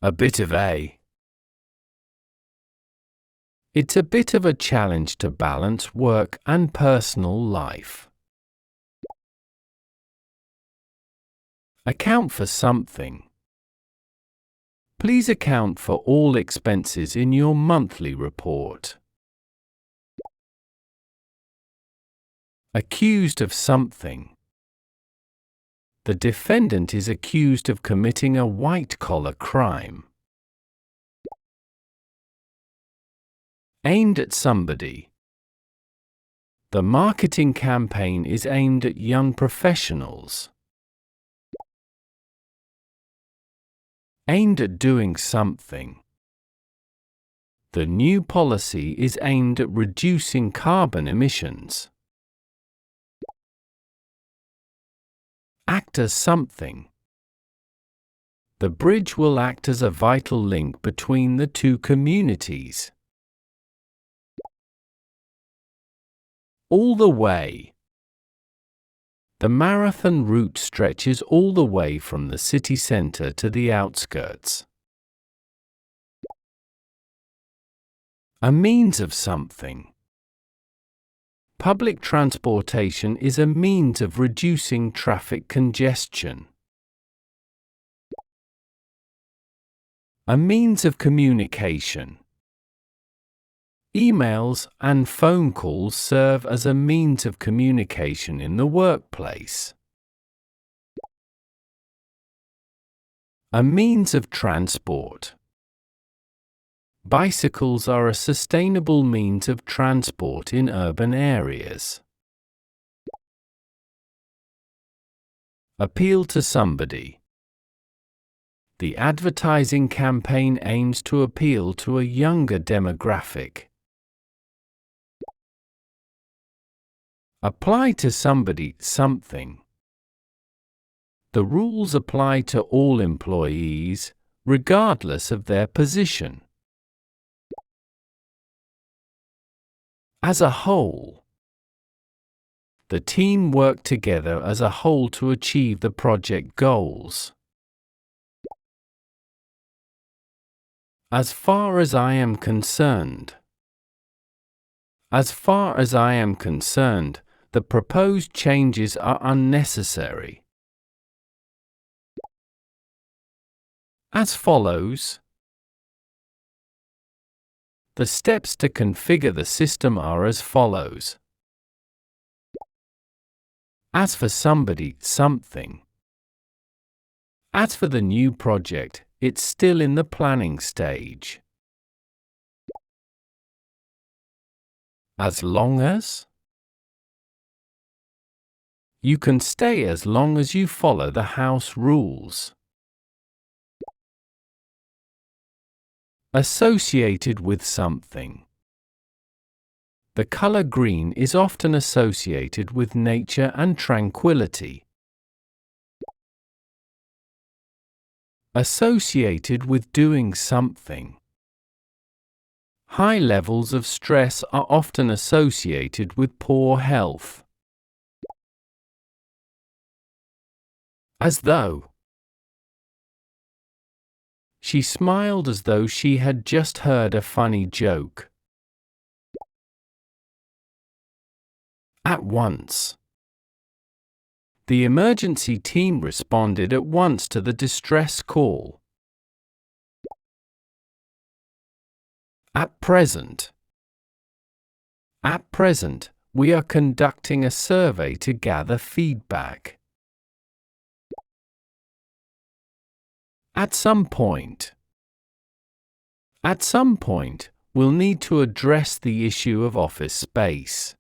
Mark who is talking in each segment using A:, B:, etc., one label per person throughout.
A: A bit of a. It's a bit of a challenge to balance work and personal life. Account for something. Please account for all expenses in your monthly report. Accused of something. The defendant is accused of committing a white-collar crime. Aimed at somebody. The marketing campaign is aimed at young professionals. Aimed at doing something. The new policy is aimed at reducing carbon emissions. Act as something. The bridge will act as a vital link between the two communities. All the way. The marathon route stretches all the way from the city center to the outskirts. A means of something. Public transportation is a means of reducing traffic congestion. A means of communication. Emails and phone calls serve as a means of communication in the workplace. A means of transport. Bicycles are a sustainable means of transport in urban areas. Appeal to somebody. The advertising campaign aims to appeal to a younger demographic. Apply to somebody something. The rules apply to all employees, regardless of their position. As a whole. The team worked together as a whole to achieve the project goals. As far as I am concerned. As far as I am concerned, the proposed changes are unnecessary. As follows. The steps to configure the system are as follows. As for somebody, something. As for the new project, it's still in the planning stage. As long as? You can stay as long as you follow the house rules. Associated with something. The color green is often associated with nature and tranquility. Associated with doing something. High levels of stress are often associated with poor health. As though. She smiled as though she had just heard a funny joke. At once. The emergency team responded at once to the distress call. At present. At present, we are conducting a survey to gather feedback. At some point. At some point, we'll need to address the issue of office space.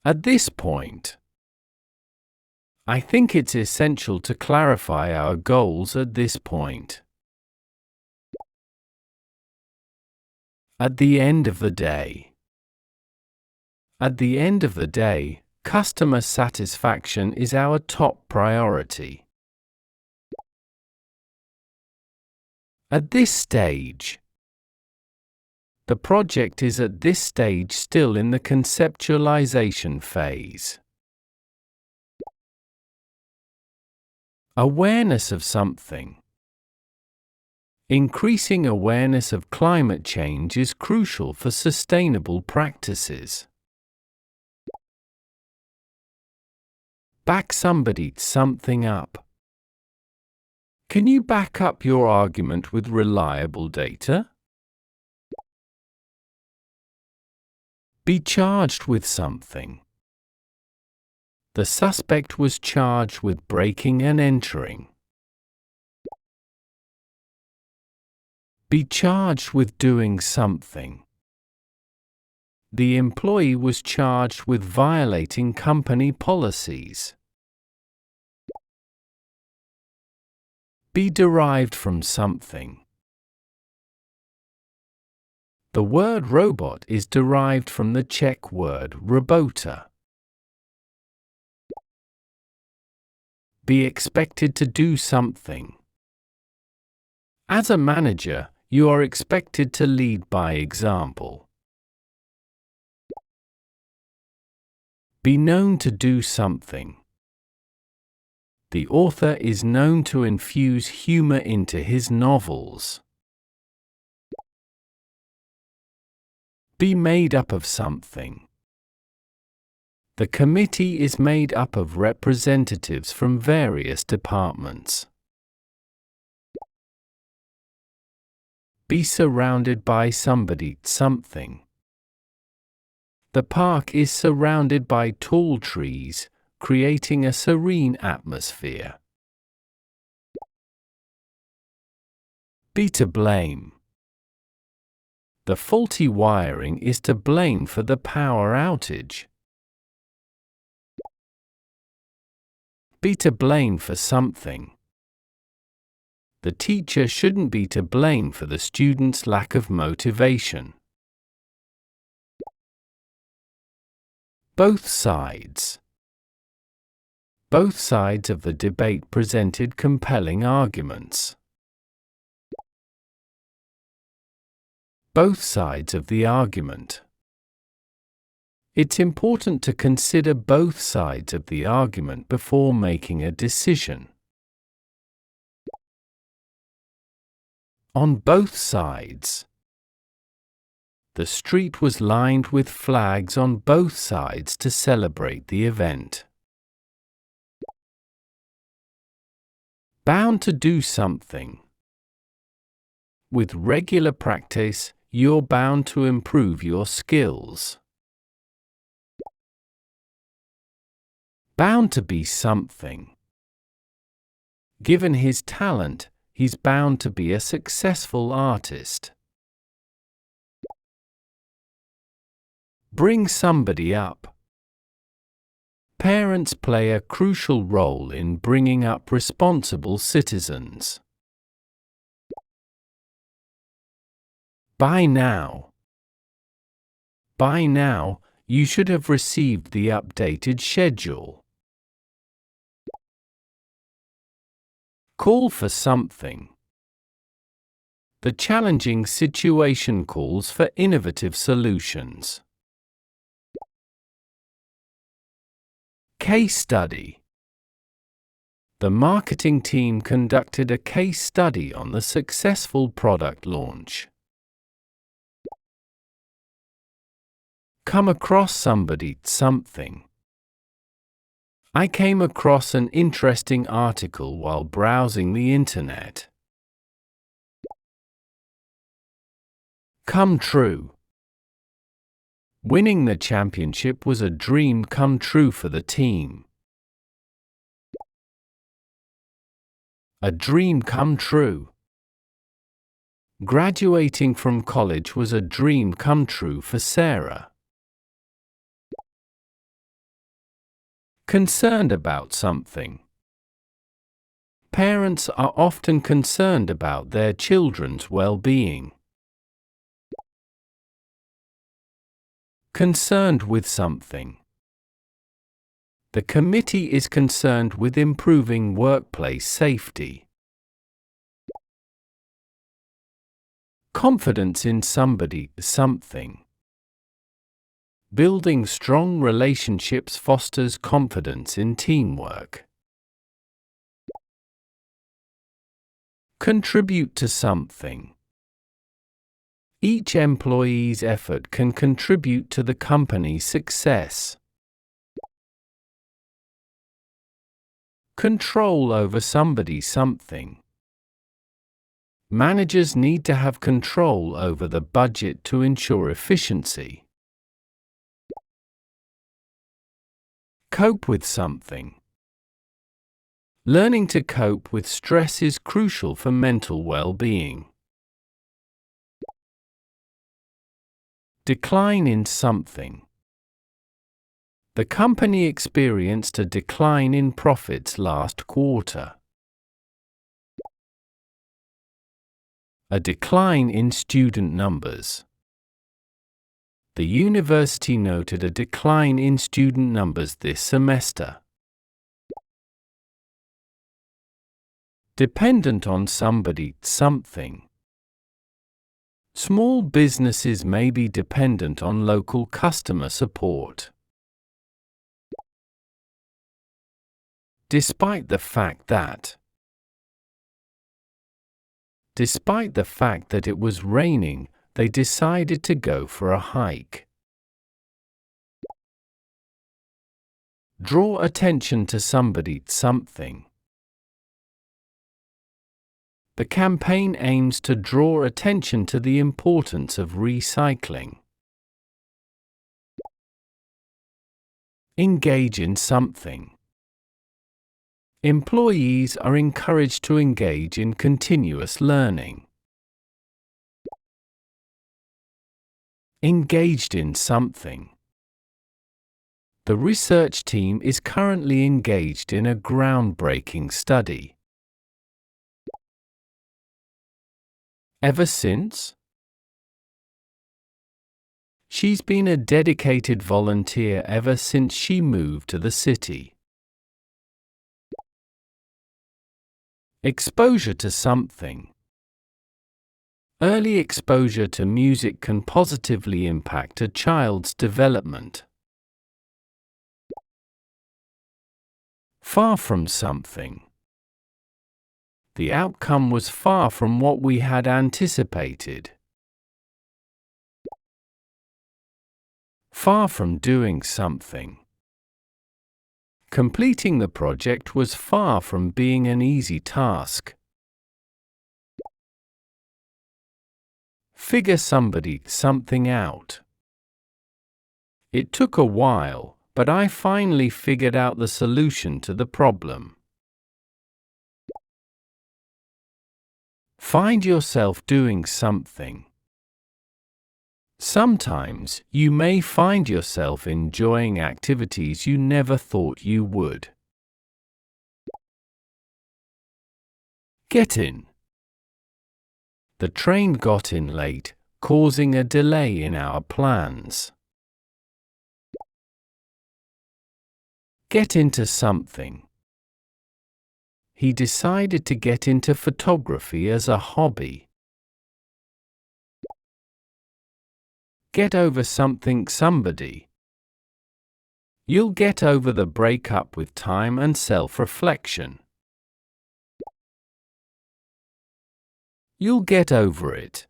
A: At this point. I think it's essential to clarify our goals at this point. At the end of the day. At the end of the day, customer satisfaction is our top priority. At this stage. The project is at this stage still in the conceptualization phase. Awareness of something. Increasing awareness of climate change is crucial for sustainable practices. Back something up. Can you back up your argument with reliable data? Be charged with something. The suspect was charged with breaking and entering. Be charged with doing something. The employee was charged with violating company policies. Be derived from something. The word robot is derived from the Czech word robota. Be expected to do something. As a manager, you are expected to lead by example. Be known to do something. The author is known to infuse humor into his novels. Be made up of something. The committee is made up of representatives from various departments. Be surrounded by something. The park is surrounded by tall trees, creating a serene atmosphere. Be to blame. The faulty wiring is to blame for the power outage. Be to blame for something. The teacher shouldn't be to blame for the student's lack of motivation. Both sides. Both sides of the debate presented compelling arguments. Both sides of the argument. It's important to consider both sides of the argument before making a decision. On both sides. The street was lined with flags on both sides to celebrate the event. Bound to do something. With regular practice, you're bound to improve your skills. Bound to be something. Given his talent, he's bound to be a successful artist. Bring somebody up. Parents play a crucial role in bringing up responsible citizens. By now. By now, you should have received the updated schedule. Call for something. The challenging situation calls for innovative solutions. Case study. The marketing team conducted a case study on the successful product launch. Come across something. I came across an interesting article while browsing the internet. Come true. Winning the championship was a dream come true for the team. A dream come true. Graduating from college was a dream come true for Sarah. Concerned about something. Parents are often concerned about their children's well-being. Concerned with something. The committee is concerned with improving workplace safety. Confidence in something. Building strong relationships fosters confidence in teamwork. Contribute to something. Each employee's effort can contribute to the company's success. Control over somebody's something. Managers need to have control over the budget to ensure efficiency. Cope with something. Learning to cope with stress is crucial for mental well-being. Decline in something. The company experienced a decline in profits last quarter. A decline in student numbers. The university noted a decline in student numbers this semester. Dependent on somebody, something. Small businesses may be dependent on local customer support. Despite the fact that. Despite the fact that it was raining, they decided to go for a hike. Draw attention to somebody, something. The campaign aims to draw attention to the importance of recycling. Engage in something. Employees are encouraged to engage in continuous learning. Engaged in something. The research team is currently engaged in a groundbreaking study. Ever since? She's been a dedicated volunteer ever since she moved to the city. Exposure to something. Early exposure to music can positively impact a child's development. Far from something. The outcome was far from what we had anticipated. Far from doing something. Completing the project was far from being an easy task. Figure somebody, something out. It took a while, but I finally figured out the solution to the problem. Find yourself doing something. Sometimes you may find yourself enjoying activities you never thought you would. Get in. The train got in late, causing a delay in our plans. Get into something. He decided to get into photography as a hobby. Get over something, somebody. You'll get over the breakup with time and self-reflection. You'll get over it.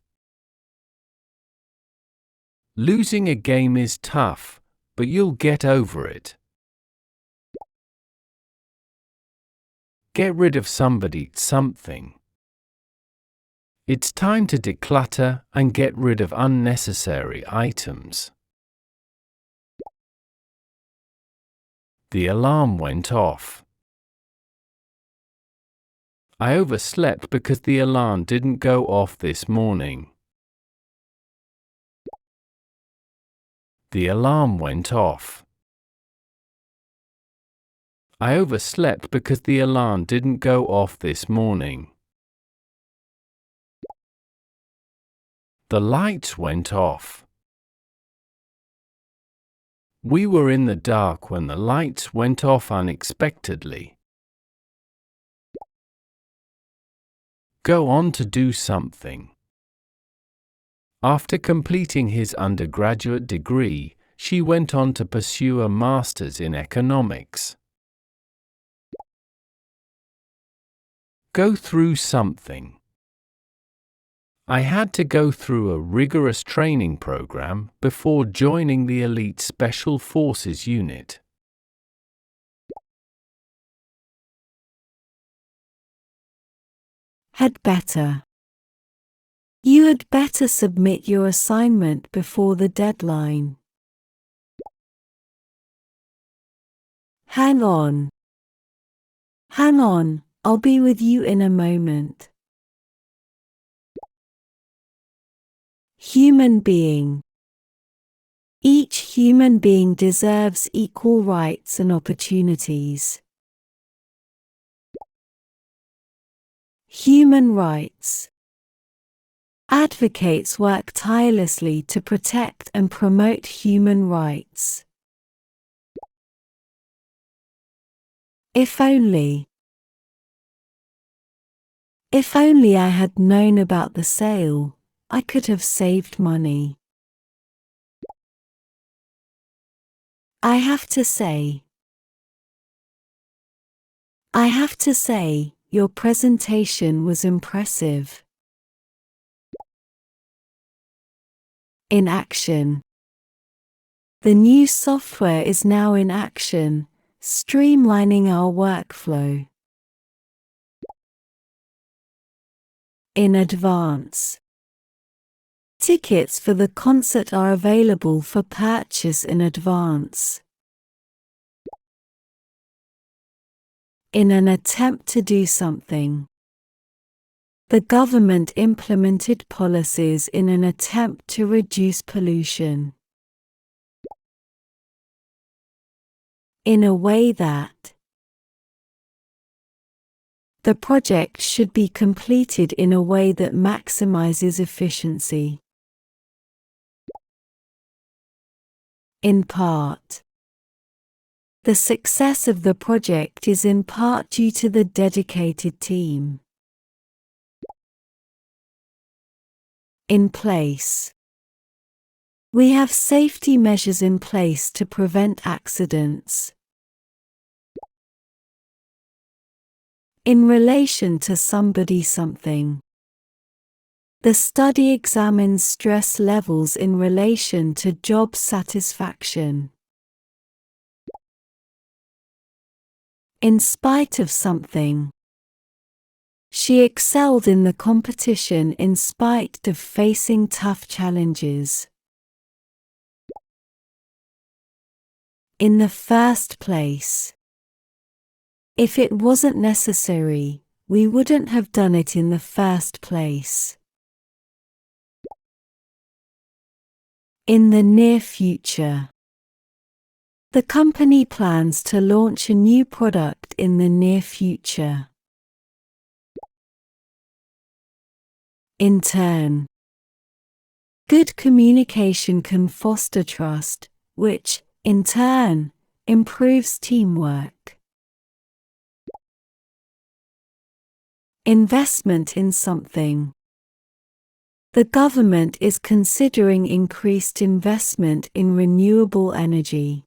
A: Losing a game is tough, but you'll get over it. Get rid of somebody, something. It's time to declutter and get rid of unnecessary items. The alarm went off. I overslept because the alarm didn't go off this morning. The alarm went off. I overslept because the alarm didn't go off this morning. The lights went off. We were in the dark when the lights went off unexpectedly. Go on to do something. After completing his undergraduate degree, she went on to pursue a master's in economics. Go through something. I had to go through a rigorous training program before joining the elite Special Forces unit.
B: Had better. You had better submit your assignment before the deadline. Hang on. Hang on, I'll be with you in a moment. Human being. Each human being deserves equal rights and opportunities. Human rights. Advocates work tirelessly to protect and promote human rights. If only. If only I had known about the sale, I could have saved money. I have to say. I have to say, your presentation was impressive. In action. The new software is now in action, streamlining our workflow. In advance. Tickets for the concert are available for purchase in advance. In an attempt to do something. The government implemented policies in an attempt to reduce pollution. In a way that. The project should be completed in a way that maximizes efficiency. In part. The success of the project is in part due to the dedicated team. In place. We have safety measures in place to prevent accidents. In relation to something. The study examines stress levels in relation to job satisfaction. In spite of something. She excelled in the competition in spite of facing tough challenges. In the first place. If it wasn't necessary, we wouldn't have done it in the first place. In the near future. The company plans to launch a new product in the near future. In turn. Good communication can foster trust, which, in turn, improves teamwork. Investment in something. The government is considering increased investment in renewable energy.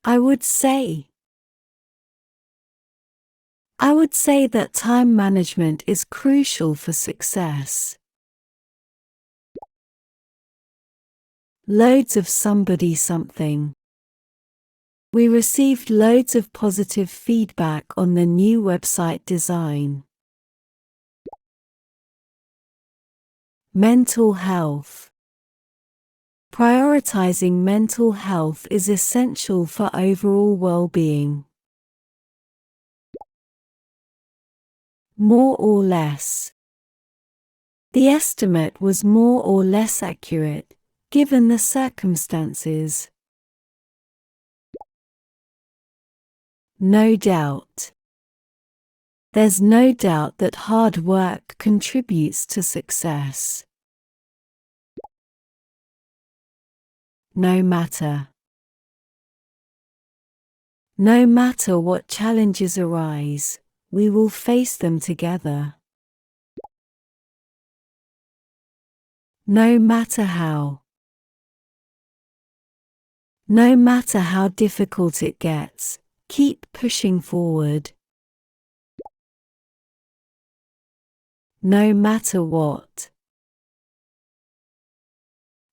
B: I would say that time management is crucial for success. Loads of something. We received loads of positive feedback on the new website design. Mental health. Prioritizing mental health is essential for overall well-being. More or less. The estimate was more or less accurate, given the circumstances. No doubt. There's no doubt that hard work contributes to success. No matter. No matter what challenges arise, we will face them together. No matter how. No matter how difficult it gets, keep pushing forward. no matter what.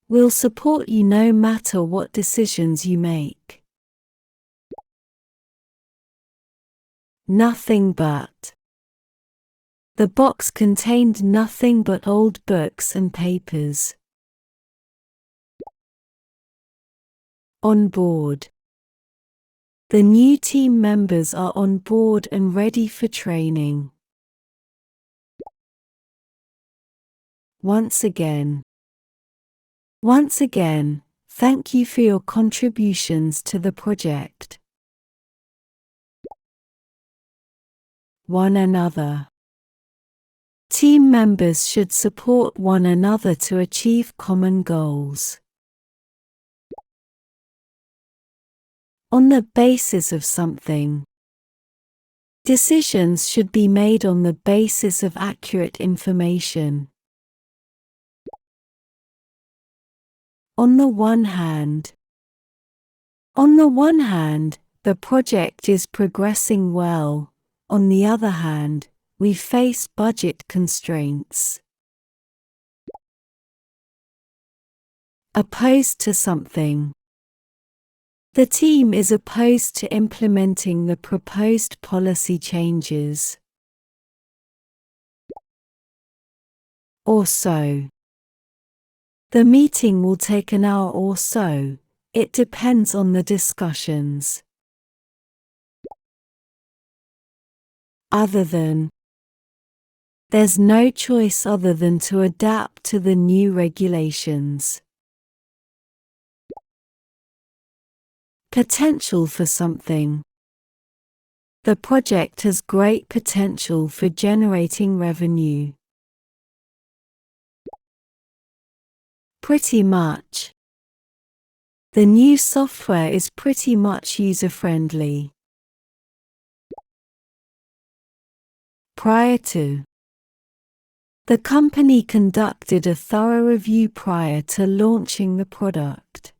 B: We'll support you no matter what decisions you make. Nothing but. The box contained nothing but old books and papers. On board. The new team members are on board and ready for training. Once again. Once again, thank you for your contributions to the project. One another. Team members should support one another to achieve common goals. On the basis of something. Decisions should be made on the basis of accurate information. On the one hand. On the one hand, the project is progressing well. On the other hand, we face budget constraints. Opposed to something. The team is opposed to implementing the proposed policy changes. Or so. The meeting will take an hour or so. It depends on the discussions. Other than. There's no choice other than to adapt to the new regulations. Potential for something. The project has great potential for generating revenue. Pretty much. The new software is pretty much user-friendly. Prior to. The company conducted a thorough review prior to launching the product.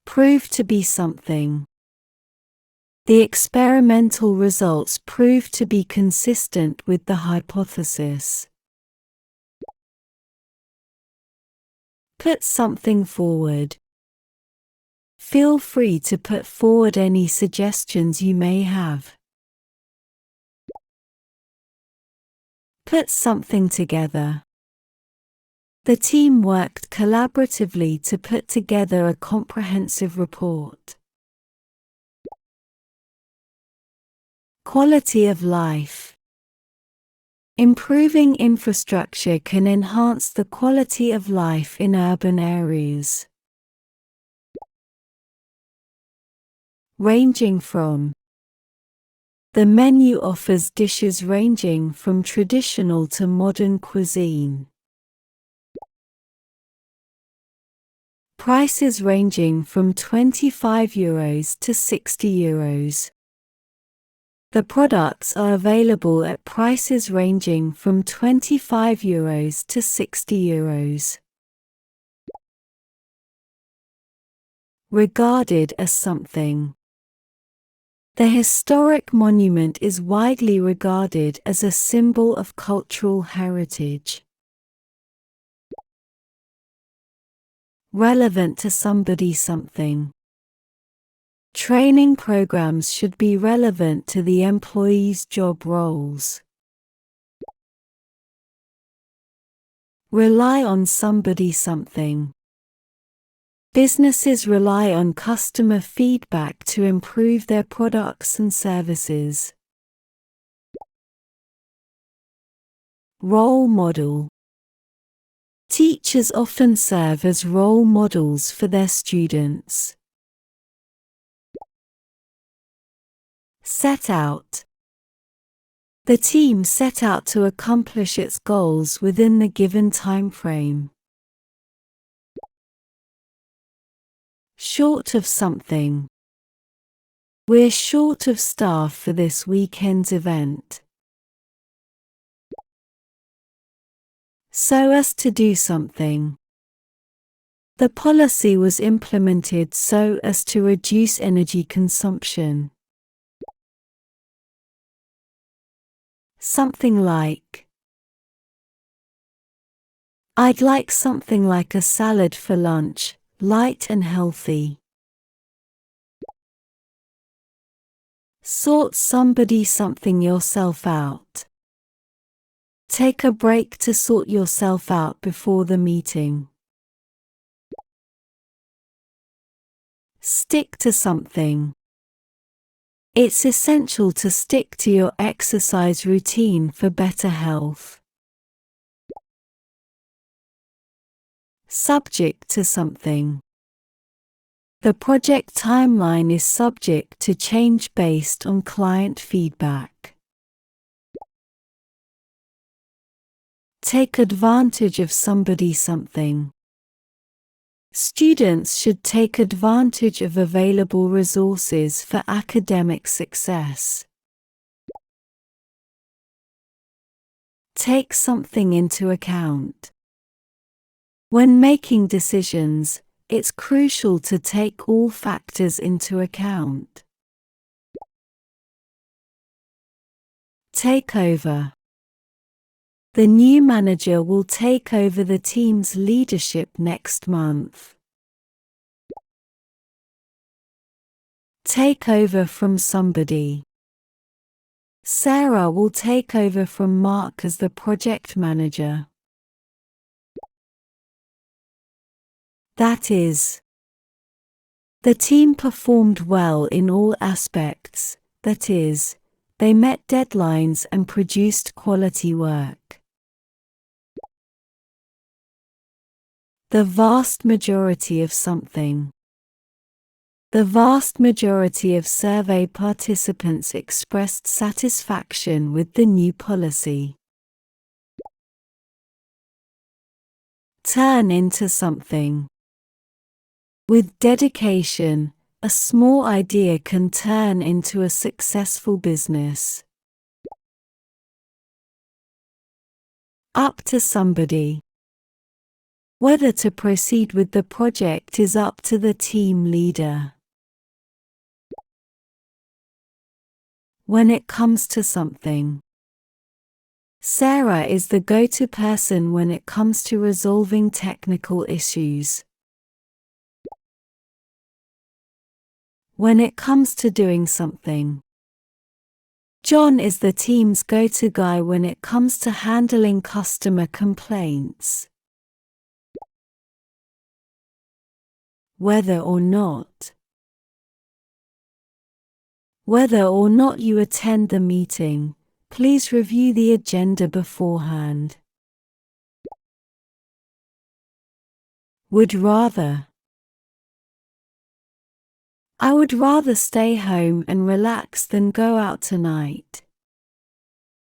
B: Prove to be something. The experimental results proved to be consistent with the hypothesis. Put something forward. Feel free to put forward any suggestions you may have. Put something together. The team worked collaboratively to put together a comprehensive report. Quality of life. Improving infrastructure can enhance the quality of life in urban areas. Ranging from. The menu offers dishes ranging from traditional to modern cuisine. Prices ranging from €25 to €60. The products are available at prices ranging from €25 to €60. Regarded as something. The historic monument is widely regarded as a symbol of cultural heritage. Relevant to somebody something. Training programs should be relevant to the employee's job roles. Rely on somebody something. Businesses rely on customer feedback to improve their products and services. Role model. Teachers often serve as role models for their students. Set out. The team set out to accomplish its goals within the given time frame. Short of something. We're short of staff for this weekend's event. So as to do something. The policy was implemented so as to reduce energy consumption. Something like, I'd like something like a salad for lunch, light and healthy. Sort somebody something yourself out. Take a break to sort yourself out before the meeting. Stick to something. It's essential to stick to your exercise routine for better health. Subject to something. The project timeline is subject to change based on client feedback. Take advantage of somebody something. Students should take advantage of available resources for academic success. Take something into account. When making decisions, it's crucial to take all factors into account. Take over. The new manager will take over the team's leadership next month. Take over from somebody. Sarah will take over from Mark as the project manager. That is, the team performed well in all aspects, that is, they met deadlines and produced quality work. The vast majority of something. The vast majority of survey participants expressed satisfaction with the new policy. Turn into something. With dedication, a small idea can turn into a successful business. Up to somebody. Whether to proceed with the project is up to the team leader. When it comes to something. Sarah is the go-to person when it comes to resolving technical issues. When it comes to doing something. John is the team's go-to guy when it comes to handling customer complaints. Whether or not. Whether or not you attend the meeting, please review the agenda beforehand. Would rather. I would rather stay home and relax than go out tonight.